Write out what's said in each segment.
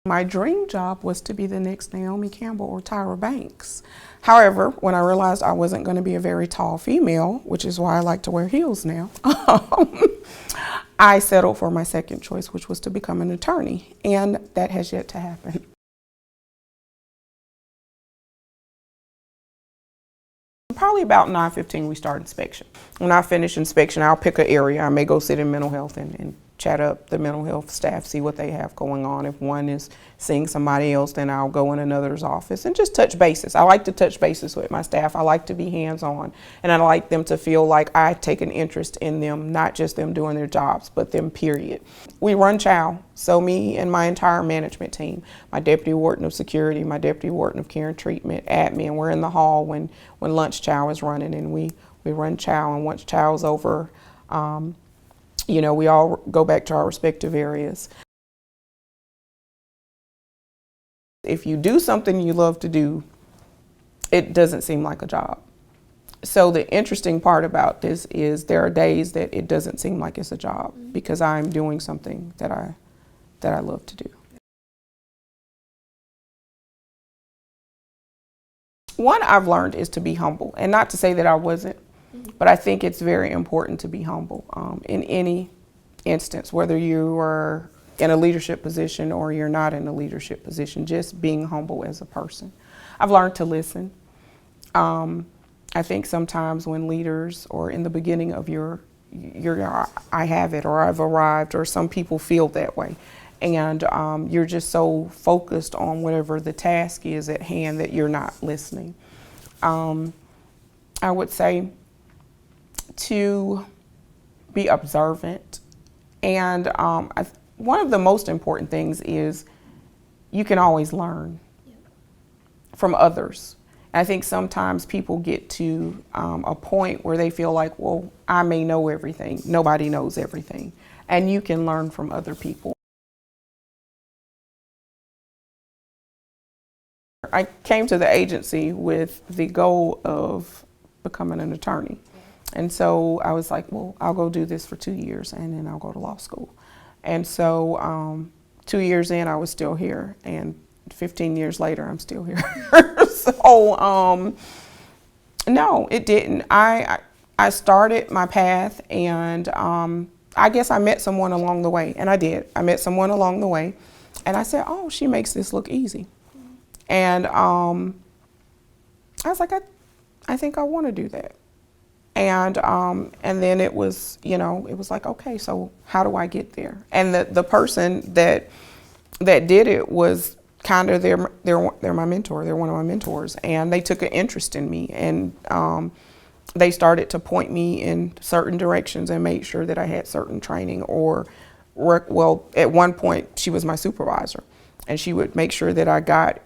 My dream job was to be the next Naomi Campbell or Tyra Banks. However, when I realized I wasn't going to be a very tall female, which is why I like to wear heels now, I settled for my second choice, which was to become an attorney, and that has yet to happen. Probably about 9:15 we start inspection. When I finish inspection, I'll pick an area. I may go sit in mental health and chat up the mental health staff, see what they have going on. If one is seeing somebody else, then I'll go in another's office and just touch bases. I like to touch bases with my staff. I like to be hands-on, and I like them to feel like I take an interest in them, not just them doing their jobs, but them, period. We run chow, so me and my entire management team, my deputy warden of security, my deputy warden of care and treatment, admin, we're in the hall when lunch chow is running, and we run chow, and once chow is over, we all go back to our respective areas. If you do something you love to do, it doesn't seem like a job. So the interesting part about this is there are days that it doesn't seem like it's a job because I'm doing something that I love to do. One I've learned is to be humble, and not to say that I wasn't, but I think it's very important to be humble in any instance, whether you are in a leadership position or you're not in a leadership position, just being humble as a person. I've learned to listen. I think sometimes when leaders or in the beginning of your I have it or I've arrived, or some people feel that way, and you're just so focused on whatever the task is at hand that you're not listening. I would say to be observant, and one of the most important things is you can always learn from others. I think sometimes people get to a point where they feel like, well, I may know everything. Nobody knows everything. And you can learn from other people. I came to the agency with the goal of becoming an attorney. And so I was like, well, I'll go do this for 2 years and then I'll go to law school. And so 2 years in, I was still here, and 15 years later, I'm still here. So no, it didn't. I started my path, and I guess I met someone along the way, and I did. I met someone along the way, and I said, oh, she makes this look easy. And I was like, I think I want to do that. And then it was, it was like, okay, so how do I get there? And the person that did it was kind of they're my mentor. They're one of my mentors, and they took an interest in me, and they started to point me in certain directions and made sure that I had certain training or work. Well, at one point she was my supervisor, and she would make sure that I got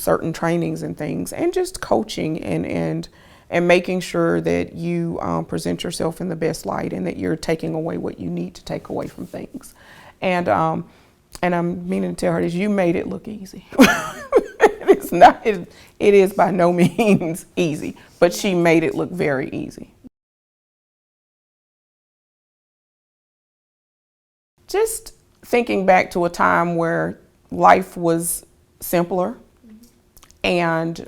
certain trainings and things, and just coaching and making sure that you present yourself in the best light, and that you're taking away what you need to take away from things. And I'm meaning to tell her this, you made it look easy. It's not, it is by no means easy, but she made it look very easy. Just thinking back to a time where life was simpler, and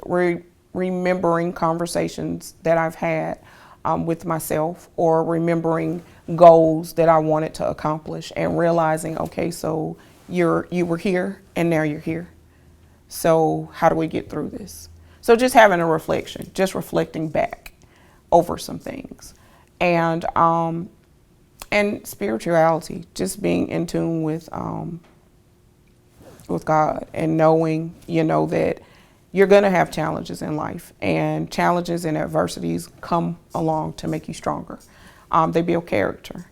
remembering conversations that I've had with myself, or remembering goals that I wanted to accomplish, and realizing, okay, so you were here and now you're here. So how do we get through this? So just having a reflection, just reflecting back over some things, and spirituality, just being in tune with God, and knowing, that you're going to have challenges in life, and challenges and adversities come along to make you stronger. They build character,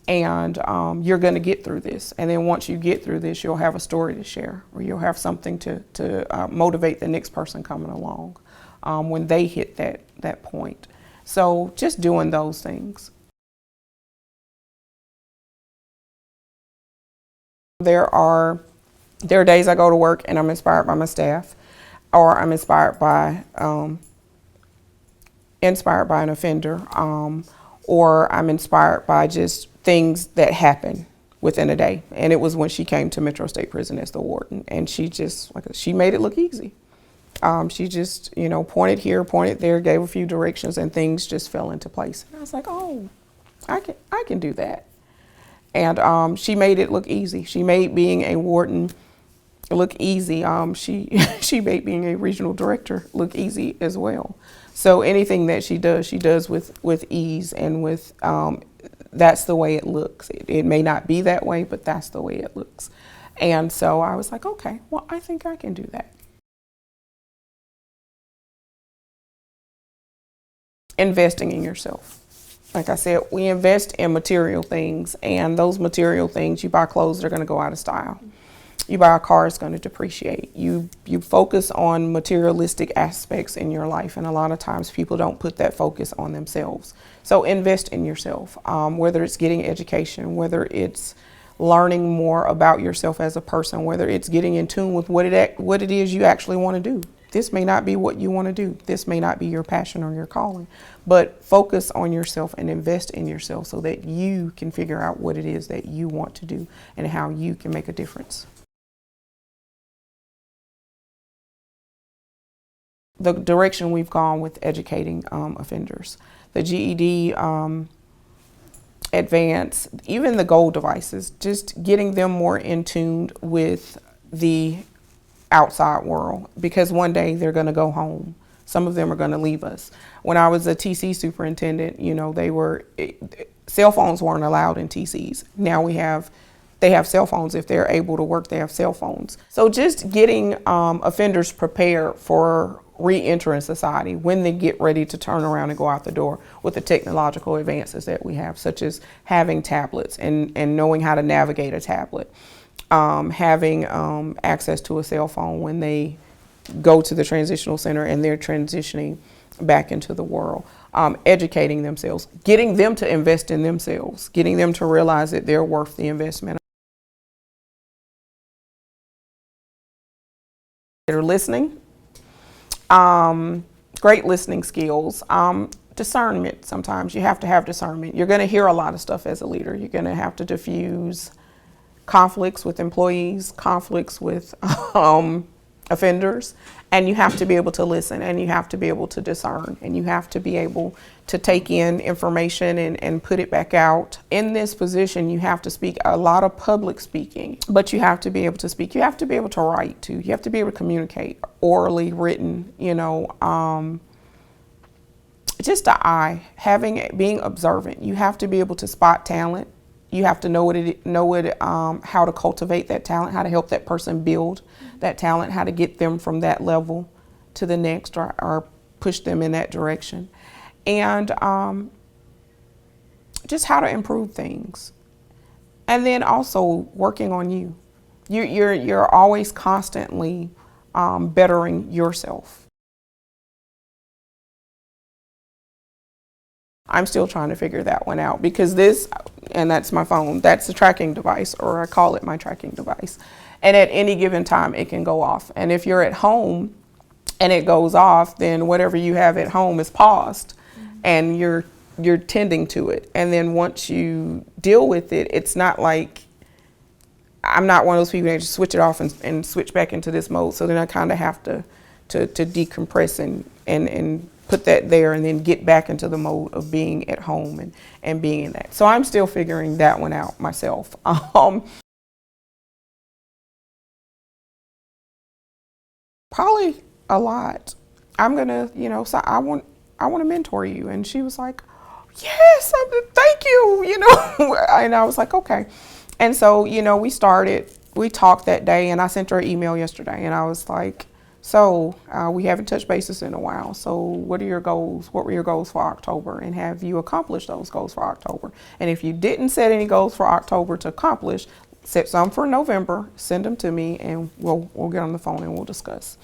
and you're going to get through this. And then once you get through this, you'll have a story to share, or you'll have something to motivate the next person coming along when they hit that point. So just doing those things. There are days I go to work and I'm inspired by my staff, or I'm inspired by an offender, or I'm inspired by just things that happen within a day. And it was when she came to Metro State Prison as the warden. And she made it look easy. She just, pointed here, pointed there, gave a few directions, and things just fell into place. And I was like, oh, I can do that. And she made it look easy. She made being a warden look easy. She made being a regional director look easy as well. So anything that she does with ease and with, that's the way it looks. It may not be that way, but that's the way it looks. And so I was like, okay, well, I think I can do that. Investing in yourself. Like I said, we invest in material things, and those material things, you buy clothes that are going to go out of style. You buy a car, it's going to depreciate. You focus on materialistic aspects in your life, and a lot of times people don't put that focus on themselves. So invest in yourself, whether it's getting education, whether it's learning more about yourself as a person, whether it's getting in tune with what it is you actually want to do. This may not be what you want to do. This may not be your passion or your calling, but focus on yourself and invest in yourself so that you can figure out what it is that you want to do and how you can make a difference. The direction we've gone with educating offenders, the GED, advance, even the gold devices, just getting them more in tune with the outside world, because one day they're going to go home. Some of them are going to leave us. When I was a TC superintendent, cell phones weren't allowed in TCs. Now they have cell phones. If they're able to work, they have cell phones. So just getting offenders prepared for re-entering society when they get ready to turn around and go out the door with the technological advances that we have, such as having tablets and knowing how to navigate a tablet. Having access to a cell phone when they go to the transitional center and they're transitioning back into the world. Educating themselves, getting them to invest in themselves, getting them to realize that they're worth the investment. They're listening, great listening skills, discernment. Sometimes you have to have discernment. You're going to hear a lot of stuff as a leader. You're going to have to diffuse conflicts with employees, conflicts with offenders, and you have to be able to listen, and you have to be able to discern, and you have to be able to take in information and put it back out. In this position, you have to speak a lot of public speaking, but you have to be able to speak. You have to be able to write too. You have to be able to communicate orally, written, just the eye, being observant. You have to be able to spot talent. You have to know how to cultivate that talent, how to help that person build that talent, how to get them from that level to the next, or push them in that direction. And just how to improve things. And then also working on you. You're always constantly bettering yourself. I'm still trying to figure that one out, because and that's my phone, that's a tracking device, or I call it my tracking device. And at any given time, it can go off. And if you're at home and it goes off, then whatever you have at home is paused, and you're tending to it. And then once you deal with it, it's not like, I'm not one of those people that just switch it off and switch back into this mode. So then I kind of have to decompress and put that there, and then get back into the mode of being at home and being in that. So I'm still figuring that one out myself. Probably a lot. I'm gonna, so I want to mentor you. And she was like, yes, thank you, and I was like, okay. And so, we talked that day, and I sent her an email yesterday, and I was like, so we haven't touched bases in a while. So what are your goals? What were your goals for October? And have you accomplished those goals for October? And if you didn't set any goals for October to accomplish, set some for November, send them to me, and we'll get on the phone and we'll discuss.